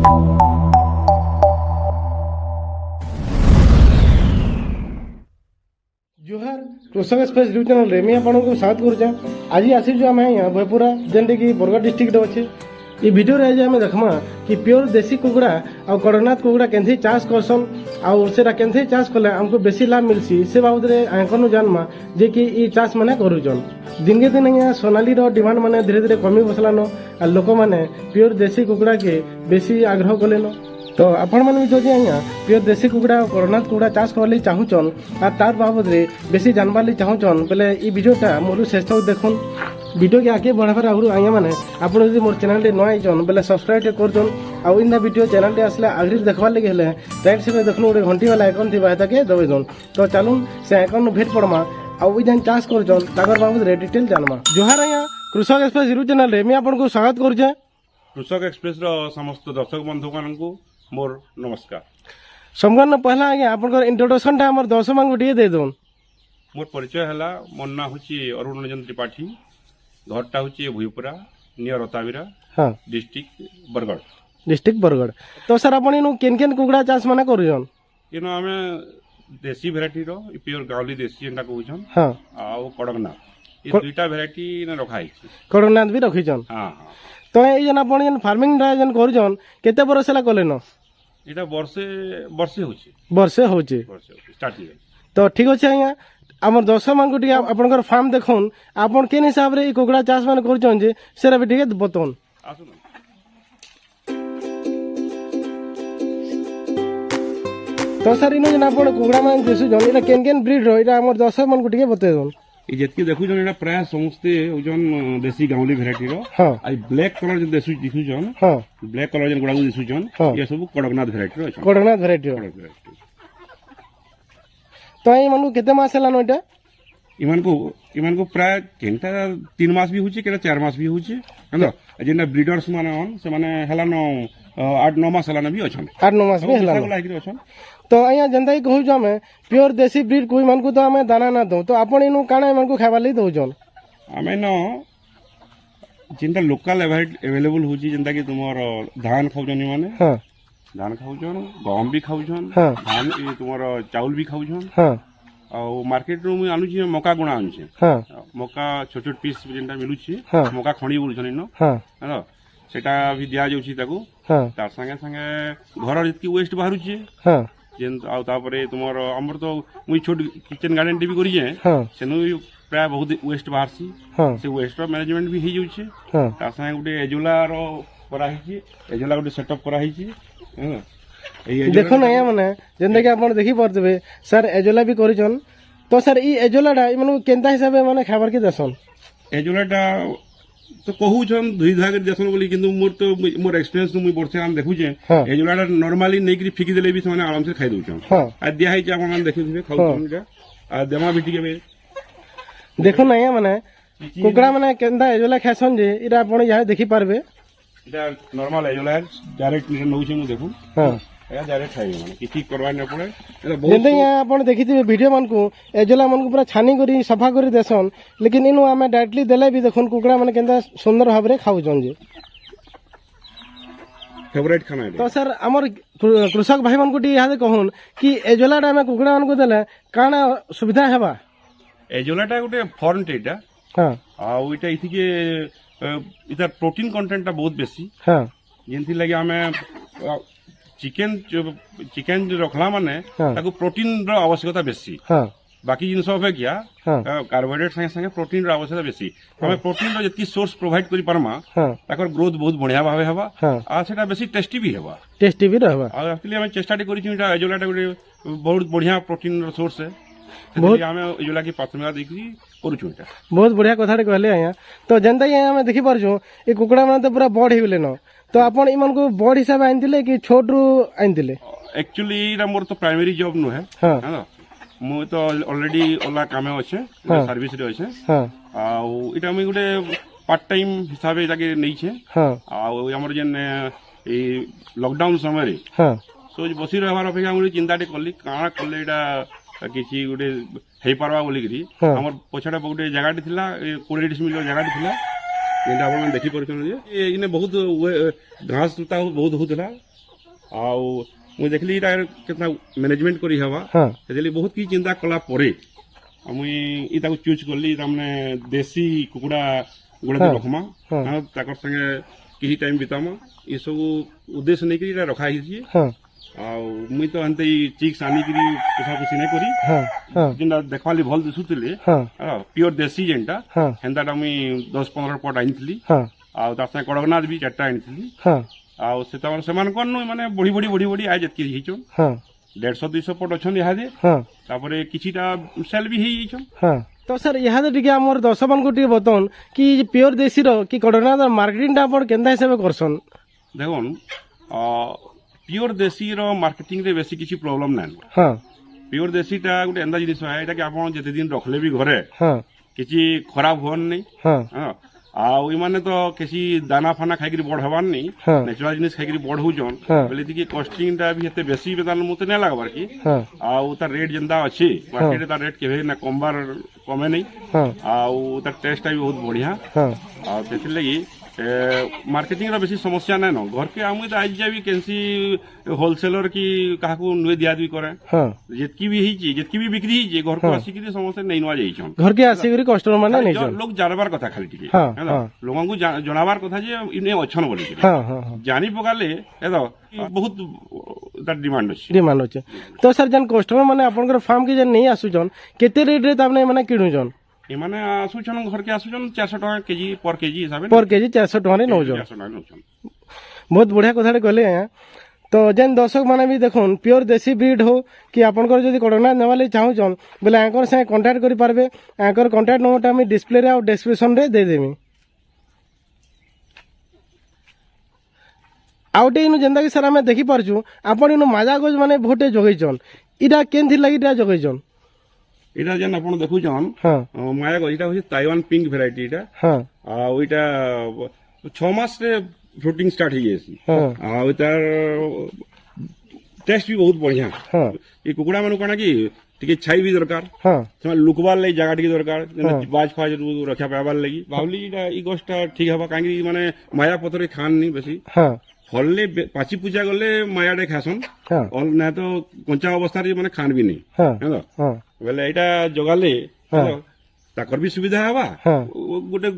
जोहार कृषक express news channel रे मैं आपको स्वागत करुचा। आज आसी आम भयपुरा जेनटे कि बरगढ़ डिस्ट्रिक्ट अच्छे। ये वीडियो आज आम देखमा कि प्योर देसी कुकुड़ा और कड़कनाथ कुकुड़ा केंथी चाष करसन आउ सेटा केंथी चाष कले हमको बेसी लाभ मिलसी से बाबद आंकन जानमा जे कि ये चाष माने करूचन। दिन के दिन यहाँ सोनाली डिमांड माने धीरे धीरे कमी बसलान और लोक मैंने प्योर देसी कुकुड़ा के बेसी आग्रह कलेन। तो आपण मैंने भी जदि आज्ञा प्योर देसी कुकुड़ा और कड़कनाथ कुकुड़ा चाष करवाई चाहूचन और तार बाबद बेसी जानवार चाहूचन बेले ये वीडियोटा मोर शेष तक देखुन। वीडियो के आगे बढ़ाबार आगु आज्ञा मैंने आप मोर चैनल नुआ आईचन बेले सब्सक्राइब करचन आउ इन वीडियो चैनल आसले आगे देखबार लगे राइट साइड देखुन गोटे घंटी वाला आइकन थी के दबाई दन। तो चलुन से आइकन भेट पड़मा आउ जेन चाष करचन ताकर बाबद डिटेल जानमा। जोहार आज्ञा कृषक एक्सप्रेस यूट्यूब चैनल रे मैं आपको स्वागत करुचे। कृषक एक्सप्रेस समस्त दर्शक बंधु मानू मोर नमस्कार। संपूर्ण पहला आज्ञा आप इंट्रोडक्शन टा हमर दर्शक मान गोटे दे दन। मोर परिचय है मोर ना हूँ अरुण रंजन त्रिपाठी, घरटा हूँ भुईपुरा नियर रताविरा, हाँ डिस्ट्रिक्ट बरगढ़। डिस्ट्रिक्ट बरगढ़। तो सर आप केन केन कुकुड़ा चाष माने करूछन? इनो आमे देसी भेराइटी रो प्योर गावली देसी जेंटा कहउछन, हाँ आ कड़कनाथ ये दुईटा भेराइटी ने रखा है। कड़कनाथ भी रखिछन? हाँ हाँ। तो ये जन आपण जन फार्मिंग रा जन करूछन केते बरस ला कलेन? इटा वर्षे वर्षे होची। वर्षे होची स्टार्ट है। तो ठीक अछि आज्ञा हमर दर्शक मान को आपनकर फार्म देखुन आपन केन हिसाब रे कुकुड़ा चाष मान करूछन जे सेरा भी ठीक बतौन। आसुन तो सर इनो जन आपण कुकुड़ा मान देसु जन इला केन केन ब्रीड रो इला हमर दर्शक मान को ठीक बतै दन। ये जेतकी देखु जन एटा प्राय समस्ते ओजन देसी गावली भेराइटी रो। हाँ आई ब्लैक कलर जो देसु दिखु जन, हाँ ब्लैक कलर जन गुडागु दिसु जन, हाँ। ये सब कड़कनाथ भेराइटी रो। कड़कनाथ भेराइटी रो। तो ये मानु केते मास लानो इटा? इमान को प्राय केनटा 3 मास भी होची केटा 4 मास भी होची हलो। जेना ब्रीडर्स माने ऑन से माने हलानो 8-9 मास हलानो भी अछन। 8-9 मास भी हलानो। तो अइया जनता ही कहू जो मैं प्योर देसी ब्रीड कोई मन को तो हमें दाना ना दो तो आपण इनु काना मन को खाइबा लई दउजन? हमें न जिनटा लोकल अवेलेबल होची जिनता कि तुमर धान खाउजन माने, हां धान खाउजन, गहम भी खाउजन, हाँ। धान ये तुमर चाउल भी खाउजन। हां और मार्केट रो मैं आनु छी मका गुणा आनु छी। हां मका छोट छोट पीस जिनटा मिलु छी, हाँ। मका खणी बोलछन इनो। हां हेलो सेटा भी दिया जाउची ताको। हां तार संगे संगे घर जितकी वेस्ट बाहरु छी हां जेन आउ तापरे तुमर हमर तो मुई छोट किचन गार्डन टी भी करी जे हां सेनु प्राय बहुत वेस्ट बाहरसी। हां से वेस्ट रो मैनेजमेंट भी हे जाउची। हां तार संगे गुटे एजुला रो करा हिची, एजुला गुटे सेटअप करा हिची। हां देखो ना माने जेंदा कि आपण देखि परतबे सर एजोला भी करिजन। तो सर ई एजोलाडा माने केनता हिसाबे माने खाबार के दसन? एजुलाटा तो कहू छन दुई धागर देसन बोली किंतु मोर एक्सपीरियंस नु मुई वर्षे हम देखु जे हाँ। एजुलाटा नॉर्मली नै करी फिकी देले भी से माने आराम से खाइ दउ छन। हां आ दिया है जे आपण देखि दिबे खाउ छन जे आ देमा भी ठीक है। देखो ना माने कुकुड़ा माने केनता एजोला खासन जे इरा आपण यहां देखि पारबे। इटा नॉर्मल एजुला डायरेक्ट नउ छै मु देखु। हां या डायरेक्ट खाइ माने किछि करबा न पड़े। एटा जेंदा बहुत आपण देखिथिबे वीडियो मान को एजोला मन को पूरा छानी करी सफा करी देसन लेकिन इनु हमें डायरेक्टली देले भी देखुन कुकुड़ा माने केनता सुंदर भाव रे खाउजन जे फेवरेट खाना है। तो सर हमर कृषक भाई मन को यहाँ कहून कि एजोलाटा में कुकुड़ा मन को देले काना सुविधा हेबा? एजुलाटा गुटे फॉर्म टेटा। हाँ आ इटा इथि के इधर प्रोटीन कंटेंट बहुत बेसी। हाँ जेंथि लागि हमें चिकन रखला माने हाँ। ताको प्रोटीन रो आवश्यकता बेसी। हाँ बाकी जिनस अपेक्षा हाँ कार्बोहाइड्रेट संगे संगे प्रोटीन रो आवश्यकता बेसी। हमें प्रोटीन रो जति सोर्स प्रोवाइड करि परमा हाँ ताकर ग्रोथ बहुत बढ़िया भावे हेबा। हाँ आ सेटा बेसी टेस्टी भी हेबा। टेस्टी भी रहबा। आ एक्चुअली हमें चेष्टा करि छी एटा एजुलाटा गुटे बहुत बढ़िया प्रोटीन रो सोर्स है। बहुत हमें एजुला की प्राथमिकता देखि करू छु एटा। बहुत बढ़िया कथा कहले आया। तो जनता यहाँ हमें देखि पारछु ए कुकुड़ा माने तो पूरा बड़ हिगले न तो आपण इमन को बड़ हिसाब आनतिले कि छोट रु आनतिले? एक्चुअली इरा मोर तो प्राइमरी जॉब नु है। हाँ है ना मु तो ऑलरेडी ओला कामे अछि सर्विस रे अछि। हाँ आ इटा मैं गुटे पार्ट टाइम हिसाब से जाके नहीं छे। हाँ आ हमर जेन ए लॉकडाउन समय रे हाँ सो बसी रहबार अपेक्षा मुझे चिंता टे कली काना कले एटा किछि गुटे हे पारबा बोली करी हमर पछडा गुटे जगह थिला 20 डिसमिल जगह थिला जेंटा आपण देखि परछन जे इने बहुत घास तुता बहुत होतला ଆଉ ମୁଁ ଦେଖିଲି ଏଇଟା କେतना ମ୍ୟାନେଜମେଣ୍ଟ କରି ହେବା ହଁ ସେଥିଲାଗି ବହୁତ କିଛି ଚିନ୍ତା କଲା ପରେ ମୁଇଁ ଏଇଟାକୁ ଚୁଜ୍ କଲି ତାମାନେ ଦେଶୀ କୁକୁଡ଼ା ଗୁଡ଼ା ରଖମା ହଁ। ତାଙ୍କର ସାଙ୍ଗେ କିଛି ଟାଇମ୍ ବିତାମା ଏସବୁ ଉଦ୍ଦେଶ୍ୟ ନେଇକିରି ଏଇଟା ରଖା ହେଇଛି ହଁ ଆଉ ମୁଇଁ ତ ଏମିତି ଚିକ୍ସ ଆନିକିରି ପୋଷାପୋଷି ନାଇଁ କରି ହଁ ହଁ ଯେନ୍ଟା ଦେଖବାଲି ଭଲ ଦିଶୁଥିଲେ ହଁ ପିଓର ଦେଶୀ ଯେନ୍ଟା ହଁ ହେନ୍ତାଟା ମୁଇଁ 10-15 ପଟ ଆଣିଥିଲି ହଁ ଆଉ ତାର ସାଙ୍ଗେ କଡ଼କନାଥ ବି 4ଟା ଆଣିଥିଲି ହଁ ଆଉ ସେମାନଙ୍କର ମାନେ ବଢି ବଢି ଆଜ ଯେତିକି ହେଇଛନ୍ ହଁ 150-200 ପଟ ଅଛନ୍ ଇହାଦେ ହଁ ତାପରେ କିଛିଟା ସେଲ୍ ବି ହେଇଯାଇଛନ୍ ହଁ ତ ସାର୍ ଇହାଦେ ଟିକେ ଆମର ଦର୍ଶକ ମାନଙ୍କୁ ଟିକେ ବତଉନ୍ କି ପିଓର ଦେଶୀର କି କଡ଼କନାଥ ମାର୍କେଟିଂଟା ଆପଣ କେନ୍ତା ହିସାବରେ କରସନ୍ ଦେଖୁନ୍ ପିଓର ଦେଶୀର ମାର୍କେଟିଂରେ ବେଶୀ କିଛି ପ୍ରୋବ୍ଲେମ୍ ନାହିଁ ହଁ ପିଓର ଦେଶୀଟା ଗୋଟେ ଏନ୍ତା ଜିନିଷ ଏଇଟାକି ଆପଣ ଯେତେ ଦିନ ରଖିଲେ ବି ଘରେ ହଁ କିଛି ଖରାପ ହୁଅନ୍ ନାଇଁ ହଁ ହଁ ଆଉ ଏମାନେ ତ କିଛି ଦାନା ଫାନା ଖାଇକିରି ବଡ ହବାର ନାଇଁ ହଁ ନେଚୁରାଲ ଜିନିଷ ଖାଇକିରି ବଡ ହଉଛନ୍ ହଁ। ବୋଲେ ଟିକେ କଷ୍ଟିଂଟା ବି ଏତେ ବେଶୀ ବେଦାନ ମତେ ନାଇଁ ଲାଗବାର କି ହଁ ଆଉ ତାର ରେଟ୍ ଯେନ୍ତା ଅଛି ମାର୍କେଟରେ ତାର ରେଟ୍ କେବେ ନା କମେ ନାଇଁ ହଁ ଆଉ ତାର ଟେଷ୍ଟଟା ବି ବହୁତ ବଢିଆ ହଁ ଆଉ ସେଥିଲାଗି ମାର୍କେଟିଂର ବେଶୀ ସମସ୍ୟା ନାଇଁ ନ ଘରକେ আমি তো আজ যাবি কেনসি হোলসেলর কি কাহাকু নুয়ে দিয়া দুই করে ହଁ যেতকি ବି ହେଇଛି ଯେତକି ବି ବିକ୍ରି ହେଇଛି ଘରକୁ ଆସିକିରି ସମସ୍ତେ ନେଇ ନୂଆ ଯାଇଛନ୍ ଘରକେ ଆସିକରି କଷ୍ଟମର ମାନେ ନେଇଛନ୍ ଲୋକ ଜାଣବାର କଥା ଖାଲି ଟିକେ ହଁ, ହେଲା? ହଁ। ଲୋକଙ୍କୁ ଜଣାବାର କଥା ଯେ ଇନେ ଅଛନ୍ ବୋଲିକିରି ହଁ ହଁ ହଁ ଜାଣି ପକାଲେ ବହୁତ ତାର ଡିମାଣ୍ଡ ଅଛି ଡିମାଣ୍ଡ ଅଛି ତ ସାର୍ ଯେନ୍ କଷ୍ଟମର ମାନେ ଆପଣଙ୍କର ଫାର୍ମ କି ଯେନ୍ ନେଇ ଆସୁଛନ୍ କେତେ ରେଟ୍ରେ ତାମାନେ ମାନେ କିଣୁଛନ୍ ଏମାନେ ଆସୁଛନ୍ ଘରକେ ଆସୁଛନ୍ 400 ଟଙ୍କା କେଜି ପର କେଜି ହିସାବରେ पर केजी 400 टका नौजन 400 ଟଙ୍କା ନଉଛନ୍ बहुत बढ़िया कथा कहले आज्ञा तो जेन दर्शक मैंने भी देखुन प्योर देसी ब्रीड हो कि आपंकर जब कड़कनाथ नेवा लगी चाहून बोले आंकर से कंटाक्ट करि पारबे आंकर कंटाक्ट नंबरटा मैं डिस्प्ले रे और डिस्क्रिप्शन रे दे देमी आउटे इनु जेंदा कि सर हमें देखि पारछु आपण इनु माजा गोज माने बहुते जोगैछन इडा केन थि लागि इडा जोगैछन এটা যেন ଆପଣ ଦେଖୁଛନ୍ हां ମାୟା ଗଛ ଏଇଟା ହଉଛି ତାଇୱାନ ପିଙ୍କ ଭେରାଇଟି ଏଇଟା हां ଆଉ ଏଇଟା 6 ମାସରେ ଫ୍ରୁଟିଂ ଷ୍ଟାର୍ଟ ହେଇଯାଇଛି हां ଆଉ ତାର ଟେଷ୍ଟ ବି ବହୁତ ବଢିଆ हां ଏ କୁକୁଡ଼ା ମାନଙ୍କୁ କଣ କି ଟିକେ ଛାଇ ବି ଦରକାର हां ସେମାନେ ଲୁକବାର ଲାଗି ଜାଗା ଟିକେ ଦରକାର ବାଜ ଫାଜ ରକ୍ଷା ପାଇବାର ଲାଗି ଭାବଲି ଏଇଟା ଏଇ ଗଛଟା ଠିକ ହବ କାହିଁକି ମାନେ ମାୟା ପତ୍ରରେ ଖାଆନି ବେଶୀ हां ଫଲଲେ ପାଚି ପୂଜା ଗଲେ ମାୟାଟେ ଖାସନ୍ हां ନା ତ କଞ୍ଚା ଅବସ୍ଥାରେ ମାନେ ଖାନ୍ ବି ନାହିଁ हां ହେଲା हां ବୋଲେ ଏଇଟା ଜଗାଲେ ହଁ। ତାଙ୍କର ବି ସୁବିଧା ହେବା ହଁ। ଗୋଟେ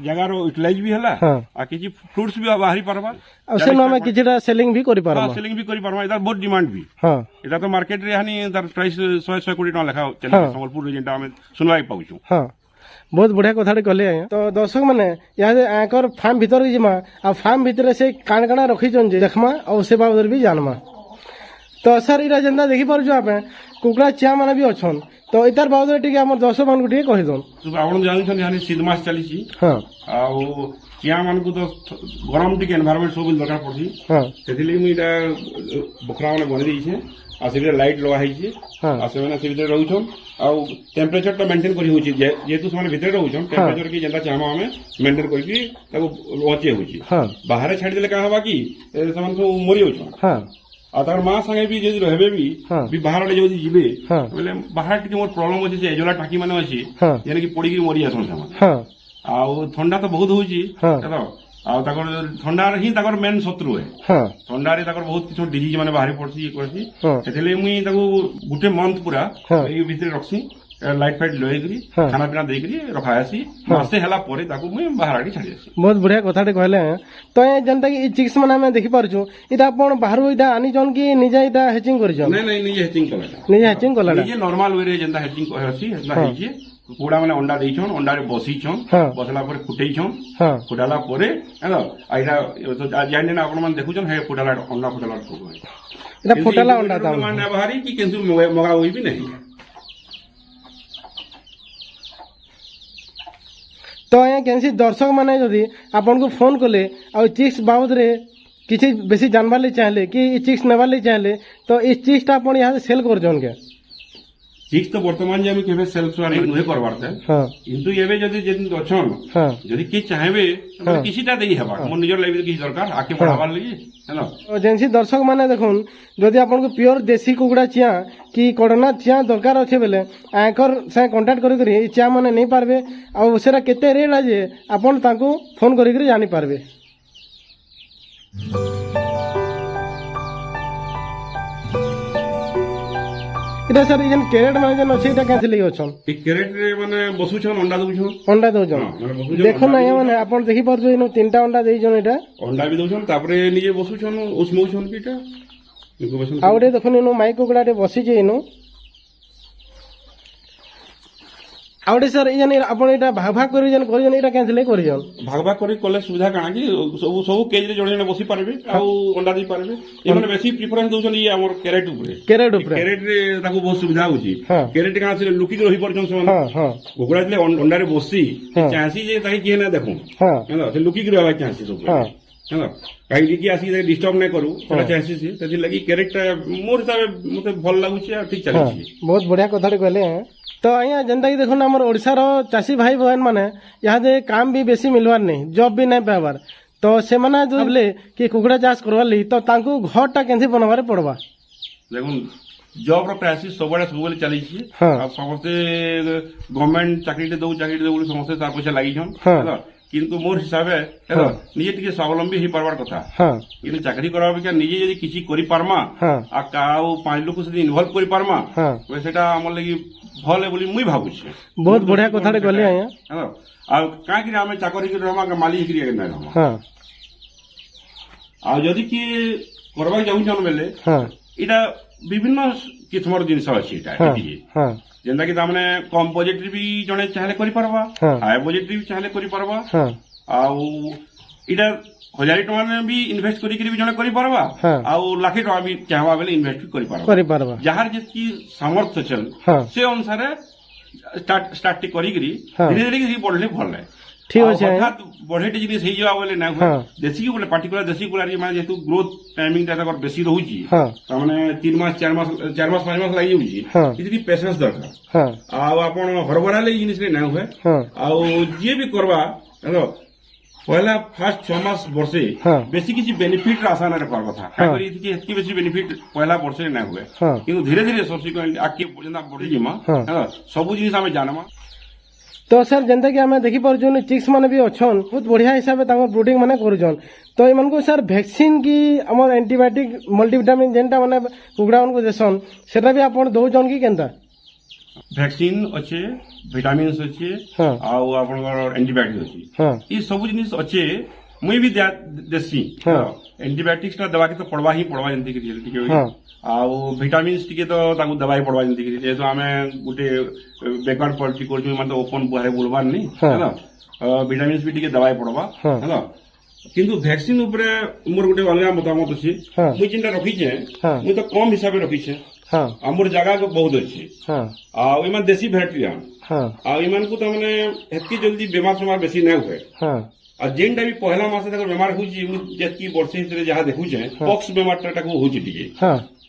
ଜାଗାର ୟୁଟିଲାଇଜ ବି ହେଲା ହଁ। ଆଉ କିଛି ଫ୍ରୁଟ୍ସ ବି ବାହାରି ପାରବା ଆଉ ସେନ ଆମେ କିଛିଟା ସେଲିଂ ବି କରି ପାରବା ସେଲିଂ ବି କରିପାରବା ଏଟା ବହୁତ ଡିମାଣ୍ଡ ବି हां এটা তো মার্কেটରେ হানি তার প্রাইস 100-120 টাকা লেখা চালিছে সম্বলপুর যেটা আমি শুনবাই পাউଛୁ हाँ बहुत बढ़िया कथा कहले आज्ञा तो दर्शक मैंने यहाँ आंकर फार्म भीतर जिमा आ फार्म भीतर से काण काण रखीचन जे देखमा और से बाबद भी जानमा तो सर इरा जेंदा देखि पारुछु आपे कुकड़ा चिया माने भी अछन तो इतार बाबद टिके हमर दर्शक मानकु टिके कहि दन ଆପଣ ଜାଣିଛନ୍ତି ହାନି ଶୀତ ମାସ ଚାଲିଛି हाँ ଆଉ ଚିଆ ମାନଙ୍କୁ ତ ଗରମ ଟିକେ ଏନଭାରମେଣ୍ଟ ସବୁ ଦରକାର ପଡୁଛି हाँ ସେଥିଲାଗି ମୁଁ ଏଇଟା ବଖରା ମାନେ ବନେଇ ଦେଇଛେ ଆଉ ସେଥିରେ ଲାଇଟ୍ ଲଗା ହେଇଛି ହଁ। ଆଉ ସେମାନେ ସେ ଭିତରେ ରହୁଛନ୍ ଆଉ ଟେମ୍ପରେଚର ଟା ମେଣ୍ଟେନ କରି ହଉଛି ଯେହେତୁ ସେମାନେ ଭିତରେ ରହୁଛନ୍ ଟେମ୍ପରେଚର କି ଯେନ୍ତା ଚାହିଁବା ଆମେ ମେଣ୍ଟେନ କରିକି ତାକୁ ବଞ୍ଚେଇ ହଉଛି हाँ ବାହାରେ ଛାଡ଼ିଦେଲେ କାଁ ହବା କି ସେମାନେ ସବୁ ମରି ଯାଉଛନ୍ हाँ ଆଉ ତାର ମା ସାଙ୍ଗେ ବି ଯଦି ରହିବେ ହଁ। ବି ବାହାର ଆଡେ ଯଦି ଯିବେ ହଁ। ବୋଲେ ବାହାରେ ଟିକେ ମୋର ପ୍ରୋବ୍ଲେମ ଅଛି ସେ ଏଜୋଲା ଟାଙ୍କି ମାନେ ଅଛି ହଁ। ଯେନକି ପଡିକି ମରି ଆସନ୍ ସେମାନେ हाँ ଆଉ ଥଣ୍ଡା ତ ବହୁତ ହଉଛି ହଁ। ହେଲା ଆଉ ତାଙ୍କର ଥଣ୍ଡାରେ ହିଁ ତାଙ୍କର ମେନ୍ ଶତ୍ରୁ ହେ हाँ ଥଣ୍ଡାରେ ତାଙ୍କର ବହୁତ କିଛି ଡିଜିଜ ମାନେ ବାହାରି ପଡୁଛି ଇଏ କରୁଛି ହଁ। ସେଥିଲାଗି ମୁଇଁ ତାକୁ ଗୋଟେ ମନ୍ଥ ପୁରା ହଁ। ଏଇ ଭିତରେ ରଖସି ଲାଇଟ୍ ଫାଇଟ୍ ଲଗେଇକିରି ହଁ। ଖାନା ପିନା ଦେଇକିରି ରଖା ଆସି ମାସେ ହେଲା ପରେ ତାକୁ ମୁଇଁ ବାହାର ଆଡେ ଛାଡି ଆସି बहुत बढ़िया कथा कहले आज्ञा तो ये जनता की चिक्स माने हमें देखि पारुछु इटा आपण बाहरु इटा आनी जन की निजे इटा हेचिंग करिछन ନାଇଁ ନାଇଁ ନିଜେ ହେଚିଂ କଲା निजे हेचिंग कलाडा ନିଜେ ନର୍ମାଲ ୱେରେ ଯେନ୍ତା ହେଚିଂ ଅଛି ହେନ୍ତା ହେଇଛି କୁକୁଡ଼ା ମାନେ ଅଣ୍ଡା ଦେଇଛନ୍ ଅଣ୍ଡାରେ ବସିଛନ୍ ହଁ। ବସିଲା ପରେ ଫୁଟେଇଛନ୍ हाँ ଫୁଟାଲା ପରେ ହେଲା ଏଇଟା ଜାଣିନେ ଆପଣ ମାନେ ଦେଖୁଛନ୍ ହେ ଫୁଟାଲା ଅଣ୍ଡା ଫୁଟାଲା इटा फुटाला अंडा दाम ମାନେ ବାହାରି କି କିନ୍ତୁ ମଗା ହୋଇ ବି ନାହିଁ तो आज्ञा केनसी दर्शक माने जदि आपन को फोन कले आ चिक्स बाबद रे किछि बेसी जानबार ले चाहले कि ई चिक्स नेबार ले चाहले तो ई चिक्स टा आपण यहाँ से सेल कर जन के ଠିକ ତ ବର୍ତ୍ତମାନ ଯେ ଆମେ କେବେ ସେଲ୍ସ ନୁହେଁ କରବାର हाँ କିନ୍ତୁ ଏବେ ଯଦି ଯେମିତି ଅଛନ୍ हाँ ଯଦି କିଏ ଚାହିଁବେ ହଁ। କିଛିଟା ଦେଇ ହେବା ମୋ ନିଜର ଲାଇଫରେ କିଛି ଦରକାର ଆଗକେ ବଢାବାର ଲାଗି ହେଲା तो जेनसी दर्शक माने देखुन जदि आपन को प्योर देसी कुकुड़ा चिया कि कड़कनाथ चिया दरकार अच्छे बेले आंकर से कांटेक्ट करी करी ई चिया माने नहीं पारबे आ सेरा केते रेट आजे आपन तांको फोन करी करी जानि पारबे এটা স্যার যেন ক্যারেট মানে যেন আছে এটা কেন লাগি অছন এই ক্যারেট রে মানে বসুছন অন্ডা দউছন অন্ডা দଉଛন মানে বসুছন দেখুন না মানে আপন দেখি পারছো এনো 3টা অন্ডা দেইছন এটা ଅଣ୍ଡା ବି ଦଉଛନ୍ ତାପରେ ନିଜେ ବସୁଛନ୍ ଉଷ୍ମଉଛନ୍ କି ଏଟା ଇନକ୍ୟୁବେସନ୍ ଆଉ ଗୋଟେ ଦେଖୁନ ଏନୁ ମାଇ କୁକୁଡ଼ାଟେ ବସିଛି ଏନୁ ଆଉ ଗୋଟେ ସାର୍ ଏଇ ଆପଣ ଏଇଟା ଭାଗ ଭାଗ କରି ଯେନ୍ କରିଛନ୍ ଏଇଟା କେନ୍ ଲାଗି କରିଛନ୍ ଭାଗ ଭାଗ କରି କଲେ ସୁବିଧା କାଣା କି ସବୁ କେଜ୍ରେ ଜଣେ ଜଣେ ବସି ପାରିବେ ଆଉ ଅଣ୍ଡା ଦେଇ ପାରିବେ ଏମାନେ ବେଶୀ ପ୍ରିଫରେନ୍ସ ଦଉଛନ୍ତି ଇଏ ଆମର କ୍ୟାରେଟ୍ ଉପରେ କ୍ୟାରେଟ୍ରେ ତାକୁ ବହୁତ ସୁବିଧା ହଉଛି କ୍ୟାରେଟ୍ କାଣା ସେ ଲୁକିକି ରହିପାରୁଛନ୍ ସେମାନେ କୁକୁଡ଼ା ଥିଲେ ଅଣ୍ଡାରେ ବସି ଚାହିଁସି ଯେ ତାকে କିଏ ନା ଦେଖୁନ୍ ସେ ଲୁକିକି ରହିବା ଚାହିଁସି ସବୁ ହେଲା କାହିଁକି କି ଆସିକି ଡିଷ୍ଟର୍ବ ନାଇଁ କରୁ ସେଟା ଚାହିଁସି ସେ ସେଥିଲାଗି କ୍ୟାରେଟ୍ଟା ମୋର ହିସାବରେ ମତେ ଭଲ ଲାଗୁଛି ଆଉ ଠିକ ଚାଲିଛି ବହୁତ ବଢିଆ କଥାଟେ କହିଲେ तो अँ जेनता कि देखो आम ओडार चाषी भाई बहन मैंने यहाँ काम भी बेसी मिलवार नहीं जॉब भी नहीं पाइबार तो से जो बोले कि कुकुड़ा चाष करवार ली तो घर टा के बनवार पड़वा देखो जॉब क्राइसिस सब सब चली समस्ते गवर्नमेंट चाकरी दौ समस्ते तार पैसा लगी किंतु मोर हिसाब से निजे टिके स्वावलंबी हो पार्बार कथा कि चाकरी करवा अपेक्षा निजे यदि किसी करि पारमा आ 5 लोक से इन्वॉल्व करि पारमा सेटा हमर लगी भल बोली मुई भाबुछि बहुत बढ़िया कथाटे कहले आया आ का कि हम चाकरी के रहमा के मालिक के रहमा हां आ यदि कि करबा जाउ जन बेले इटा विभिन्न किस्मर जिनिस अछि इटा जेंदा कि तामने कम बजेट भी जने चाहले करि परबा हाई बजेट भी चाहले करि परबा आउ इटा 1000 टका में भी इन्वेस्ट करी भी जने करि परबा आउ लाख टका भी चाहबा बेले इन्वेस्ट करि परबा जहार जेकी सामर्थ्य चल से अनुसार स्टार्ट करी धीरे धीरे बढ़ले भल है ठीक अछि अर्थात बढ़ेटे जिनिस हे जावा बोले ना देसी बोले पर्टिकुलर देसी बोला माने जेतु ग्रोथ टाइमिंग ता तकर बेसी रहउची त माने 3 मास 4 मास 5 मास लागि जाउची इति पेशेंस दरकार आ आपण हरबरा ले जिनिस ले ना होय आ जे भी करबा हेलो पहला फर्स्ट 6 मास वर्षे बेसी किछि बेनिफिट आशा ना रखबार कथा काकरी इति एतकी बेसी बेनिफिट पहला वर्षे ना होय किंतु धीरे धीरे सब्सिक्वेंट आके जेना बढ़ी जिमा हेलो सब जिनिस हमें जानमा तो सर जेनता कि आम देखी पार्छन चिक्स माने भी अच्छन बहुत बढ़िया हिसाब से ब्रूडिंग माने करूछन तो इन को सर वैक्सीन की हमर एंटीबायोटिक मल्टीविटामिन जेनटा माने कुकुड़ा को देसन सेटा भी आपण दउछन की केनता वैक्सीन अच्छे विटामिन्स अच्छे आउ आपनकर एंटीबायोटिक अच्छे ई सब जिनिस अच्छे मुई भी देसी एंटीबायोटिक्स ता दवा के तो पड़वा ही पड़वा जंती के आउ विटामिन्स टिके तो ताकू दवाई पड़वा जंती के जेतो हमें गुटे बेकार पॉलिटी कोर्स में मतलब ओपन बाहर बोलबार नहीं हैना विटामिन्स भी टिके दवाई पड़वा हैना किंतु वैक्सीन ऊपर मोर गुटे अलगा मतामत अछि मुई जिनटा रखी छे मुई तो कम हिसाब रखी छे हमर जगह को बहुत अच्छी आ इमान देसी वैरायटी आ इमान को तो माने हेतकी जल्दी बीमार समार बेसी नै होय आ जेनटा भी पहला मास तक बीमार होची जेतकी वर्षे हितरे जहा देखु छे पॉक्स बीमार टाको होची टिके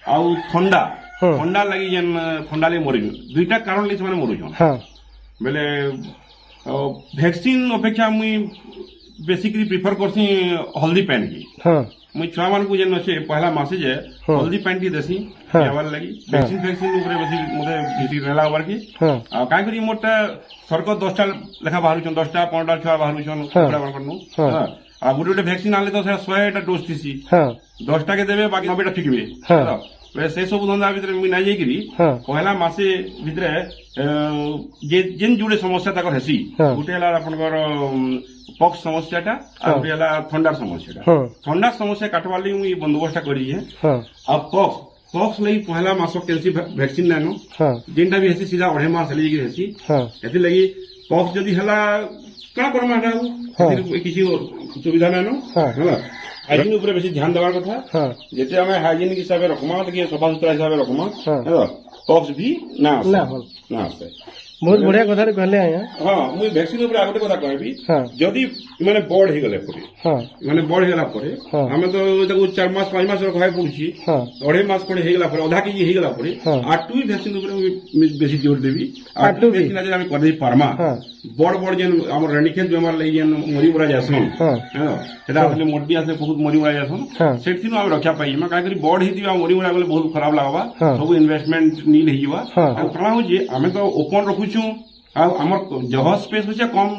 आ ठंडा लगी जेन ठंडा ले मरि दुईटा कारण ले माने मरु छन बेले वैक्सीन अपेक्षा मुई बेसिकली प्रिफर करसी हल्दी पैन की मुई छुआ मान को जेन अछि पहला मासे जे हल्दी पैन की देसी यावार लगी वैक्सीन ऊपर बेसी मते भिटी रेला ओवर की आ काय करी मोटा सरक 10टा लेखा बाहरु छन 10टा 15टा छुआ बाहरु छन कुकुड़ा मान करनु आ गुटे गुटे वैक्सीन आले तो 100टा डोज थीसी 10टा के देबे बाकी 90टा फिकबे से सब धंदा भितर मुई ना जाई करी पहला मासे भितर जेन जुड़े समस्या तक हेसी गुटे हला आपनकर पक्ष समस्याटा आ गुटे हला ठंडार समस्याटा ठंडा समस्या काटवा लई मुई बंदोबस्त करी है आ पक्ष लई पहला मासो कैंसी वैक्सीन लानो जेनटा भी हेसी सीधा 2.5 मास लई हेसी एति लगी पक्ष जदी हला का करमा हटा किसी सुविधा नानो हला हाइजीन ऊपर बेसी ध्यान देवार कथा जेते हमें हाइजीन हिसाब से रखमा तो सफा सुथरा हिसाब से रखमा हेलो पक्ष भी ना आसे बहुत बढ़िया कथा कहले आया हां मुई वैक्सीन ऊपर आगते कथा कहबी जदी माने बॉड हे गले परे माने बॉड हेला परे हमें तो ताको 4 मास 5 मास रखाय पड़ुची 2.5 मास पड़े हे गला परे आधा केजी हे गला परे आटू वैक्सीन ऊपर बेसी जोर देबी आटू वैक्सीन आज हम कर दे पारमा बड़ जेन हमर रानीखेत बेमार लई जेन मरी बुरा जासन हां सेटा अपने मोटी आसे बहुत मरी बुरा जासन सेठिनो हम रक्षा पाई हम का करी बड़ हे दिबा मरी बुरा गले बहुत खराब लागबा सब इन्वेस्टमेंट नील हे जीवा आ करा हो जे हमें तो ओपन रखु आमर जगह स्पेस होचे कम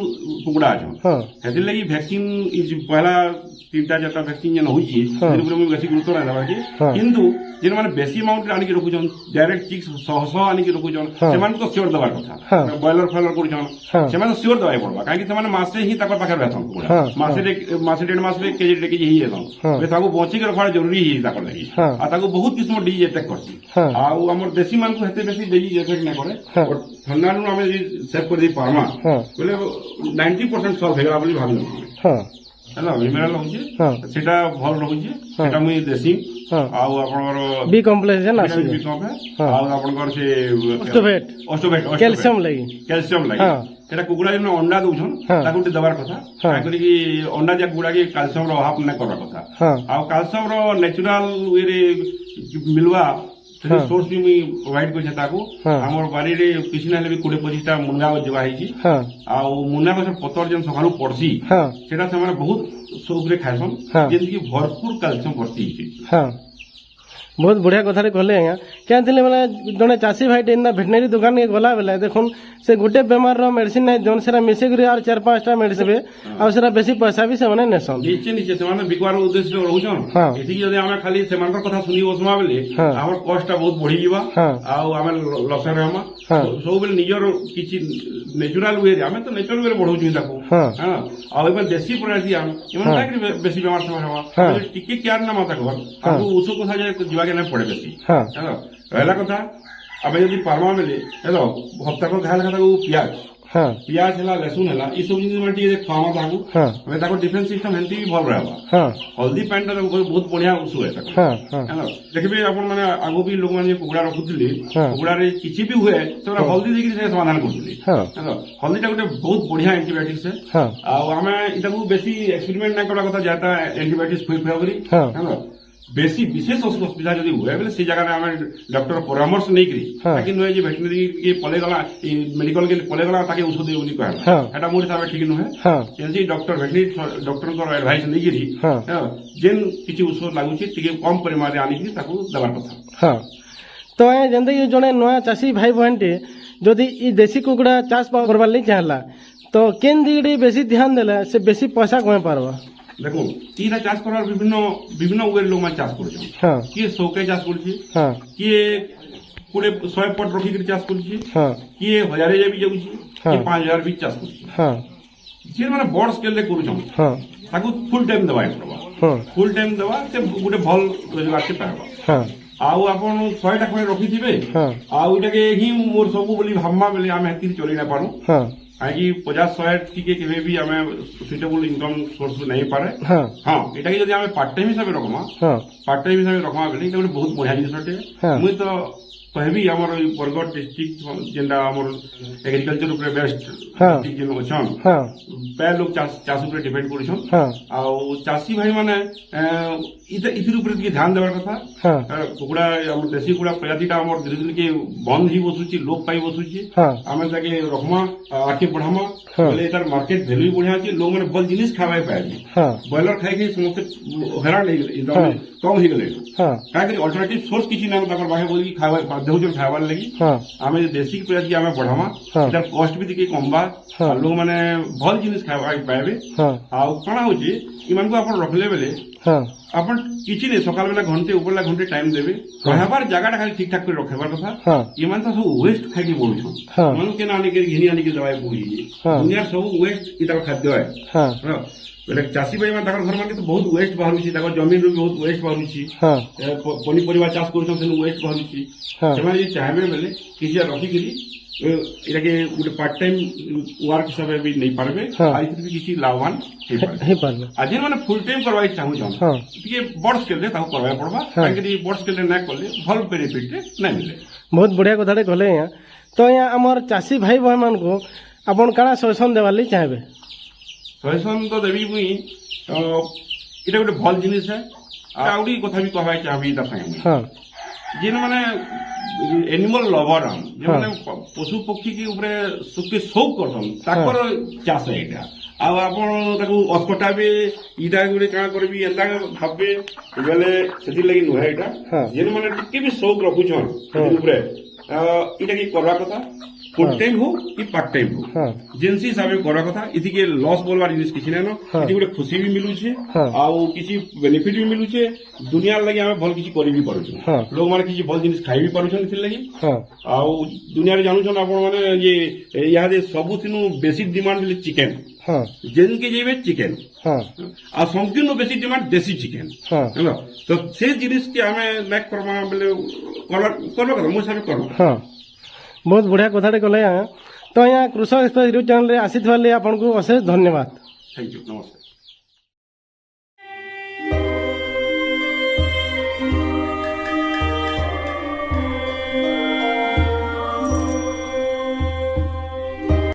कुकुड़ा अछि हेति लगी वैक्सीन इज पहला तीनटा चारटा वैक्सीन जेन होइछि मुझे बेसी गुरुत्व नहीं देवा किंतु जेन माने बेसी अमाउंट आनिक रखुछन डायरेक्ट चिक्स 100 आनिक रखुछन से मान तो श्योर देवा कथा बॉयलर फॉयलर करूछन से मान श्योर देवाई पड़बा काहे कि से मासे ही ताकर पाखर रहथन मासे डेढ़ मास में केजी ही हेतन बे ताको बची के रखवा जरूरी ही ताकर लगी आ ताको बहुत किस्म डिजीज अटैक करछि आ हमर देसी मान को हेते बेसी डिजीज अटैक न करे और ठंडा नु हमें सेव कर दी पारमा बोले 90% सॉल्व हेगा बोली भाबी ହେଲା ମିନେରାଲ ହଉଛି ସେଟା ଭଲ ରହୁଛି ସେଟା ମୁଇଁ ଦେସି ଆଉ ଆପଣଙ୍କର ବି କମ୍ପ୍ଲେକ୍ସ ନା ବି କମ୍ପ୍ଲେକ୍ସ ଆଉ ଆପଣଙ୍କର ସେ ଅଷ୍ଟୋଭେଟ କ୍ୟାଲସିୟମ ଲାଗି ସେଟା କୁକୁଡ଼ା ଯେନ୍ ଅଣ୍ଡା ଦଉଛନ୍ ତାକୁ ଟିକେ ଦେବାର କଥା କାହିଁକି ଅଣ୍ଡା ଯେ କୁକୁଡ଼ା କି କ୍ୟାଲସିୟମ ର ଅଭାବ ନାଇଁ କରିବା କଥା ଆଉ କ୍ୟାଲସିୟମ ର ନ୍ୟାଚୁରାଲ ୱେରେ ମିଲବା सोर्स भी मुई प्रोवाइड कर आमर बारी किसी ना भी 20-25टा मुनगा जगह होती मुनगा गछ पतर जेन सकाळु पड़सी सेटा से बहुत शौक रे खाइसन जेंति भरपूर कैल्शियम भर्ती बहुत बढ़िया कथा कहले आज्ञा क्या मैंने जड़े चाषी भाई ना भेटनेरी दुकान के गला बेले देखुन से गोटे बेमार मेडिसिन नहीं जोन से मिसेक 4-5टा मेडिसिन आउ बेसी पैसा भी से नेसन निश्चय निश्चय से बिकवार उद्देश्य रोचन एथि जदि आमे खाली सेमानकर कथा सुनी बसमा बेले हमर कॉस्ट बहुत बढ़ी जीवा आमे लस रहमा सब बेले निजर किछि नेचुरल वे आमे तो नेचुरल वे बढ़ौछु ताको हां आ एबे देसी प्रणाली आमे एमन ताकि बेसी बेमार से हवा टिके केयर ना माता को आगु उसो कथा जे जीवा के नहीं पड़े बेसी पहला कथा अब यदि पारमा बेले हेलो हफ्ता को घाल खाता प्याज पियाज है लसुन है ये सब जिन खावा ताको डिफेंस सिस्टम हेल्थी भी भल रहा हल्दी पैंट बहुत बढ़िया उस देखिए अपन मैंने आगो भी लोग मैंने कुकुड़ा रखुले कुकुड़ा किसी भी हुए से हल्दी देखिए समाधान करुले हल्दी गोटे बहुत बढ़िया एंटीबायोटिक्स है आम बेसी एक्सपेरिमेंट नहीं करवा कथा जाता एंटीबायोटिक्स खुई खुआ करी बेसी विशेष असुविधा जब हुए बोले से जगह आम डॉक्टर परामर्श नहीं करी नुहे भेटनेरी के पलेगला मेडिकल के पलेगला औषध दे कहला मोर हिसाब ठीक नुहे डॉक्टर भेटनेरी डॉक्टर एडभाइस नहीं करी जेन किसी औषध लगुच कम परिमाण आनिक देवार कथा तो जमी जड़े नुआ चाषी भाई बहन टे जदि देसी कुकुड़ा चाष करवार नहीं चाहला तो केन दिगड़े बेसी ध्यान देला से बेसी पैसा कमे पारबा देखो इना चाष कर विभिन्न विभिन्न उगेर लोग चाष कर किए 100 चाष कर किए 100 पट रखिक चाष कर किए 1000 भी जाऊँ किए 5000 भी चाष कर मैंने बड़ स्केल कर फुल टाइम दवा पड़वा फुल टाइम दवा से गोटे भल रोजगार से पाइबा आउ आपण 100टा खड़े रखी थे आउ ही मोर सब बोली भावमा बेले आम हेती चली ना पारू कहीं 50-100 टिके केवे भी आमे सुइटेबल इनकम सोर्स नहीं पारे हां एटा कि जदि आमे पार्ट टाइम हिसाब रे रखमा पार्ट टाइम हिसाब रे रखमा बेले एटा बहुत बढ़िया जिनिसटे मुई तो कहबी हमर बरगढ़ डिस्ट्रिक्ट जेंडा हमर एग्रीकल्चर ऊपर बेस्ट डिस्ट्रिक्ट जेन अछन प्राय लोग चाष ऊपर डिपेंड करछन आ चाषी भाई माने इथिर ऊपर ध्यान देवार कथा कुकुड़ा हमर देसी कुकुड़ा प्रजातिटा हमर धीरे धीरे के बंद ही बसुची लोप पाई बसुची आमे ताके रखमा आके बढ़ामा बोले तार मार्केट वैल्यू बढ़िया अछि लोग माने भल जिनिस खावाय पाइबी बॉयलर खाइ के समस्त हैरान नहीं एकदम कम ही गेले काहे कि अल्टरनेटिव सोर्स किछि ना ताकर बाहे बोली खावा देउजन खावार लगी आमे देसी प्रजाति आमे बढ़ामा तार कॉस्ट भी दिके कमबा लोग माने भल जिनिस खावाय पाइबे आ कोना होची इमान को अपन रखले बेले अपन किछि ने सकाल बेला घंटे ऊपर घंटे टाइम देबे रहबार जगह खाली ठीक ठाक कर रखबार कथा इमान तो सब वेस्ट खाइ के बोलु मन के ना आने के घिनी आने के दवाई बोली दुनिया सब वेस्ट इता खाद्य है बेले चाषी भाई मान घर मान के तो बहुत वेस्ट बाहरुची जमीन रू बहुत वेस्ट बाहरुची पनीपरिया चाष करूछन से वेस्ट बाहरुची सेमाने जे चाहबे बेले किछि रखी इटा के गोटे पार्ट टाइम वर्क हिसाब भी नहीं पारबे आई भी किसी लाभवान हे पारबे आज माने फुल टाइम करवाई चाहू छन टिके बड़ स्केल रे ताको करवाय पड़बा काहे बड़ स्केल रे ना करले भल बेनिफिट नहीं मिले बहुत बढ़िया कथा कहले यहाँ तो यहाँ हमर चाषी भाई बहन मान को अपन काना सजेशन देवार ਲਈ चाहबे सजेशन तो देबी मुई इटा गोटे भल जिनिस है आउडी कथा भी कहवाय चाहबी ता संगे हां जिन माने एनिमल लवर जो माने पशु पक्षी के ऊपर सुके शौक करसन ताकर चाष है एटा आ आपण ताको अस्पटा भी इटा गुडे का करबी एंदा भाबे बेले सेति लागि नुहे एटा जिन माने टिके भी शौक रखुछन ऊपर इटा की करवा कथा फुल टाइम हो कि पार्ट टाइम हो जेनसी हिसाब से करवा कथा इति के लॉस बोलवा जिनिस किछि नै न इति गुटे खुशी भी मिलु छे आउ किछि बेनिफिट भी मिलु छे दुनिया लागि हमें भल किछि करि भी पारु छे लोग माने किछि भल जिनिस खाइ भी पारु छन इति लागि आउ दुनिया रे जानू छन आपण माने ये या दे सबुथिनु बेसिक डिमांड ले चिकन जेन के जेबे चिकन आ संपूर्ण बेसिक डिमांड देसी चिकन हेलो तो से जिनिस के हमें मैक करमा बोले करबा कथा मो साबे करबा बहुत बढ़िया कथाटे कले तो यहाँ कृषक एक्सप्रेस न्यूज चैनल रे आसी आपको अशेष धन्यवाद। थैंक यू नमस्कार।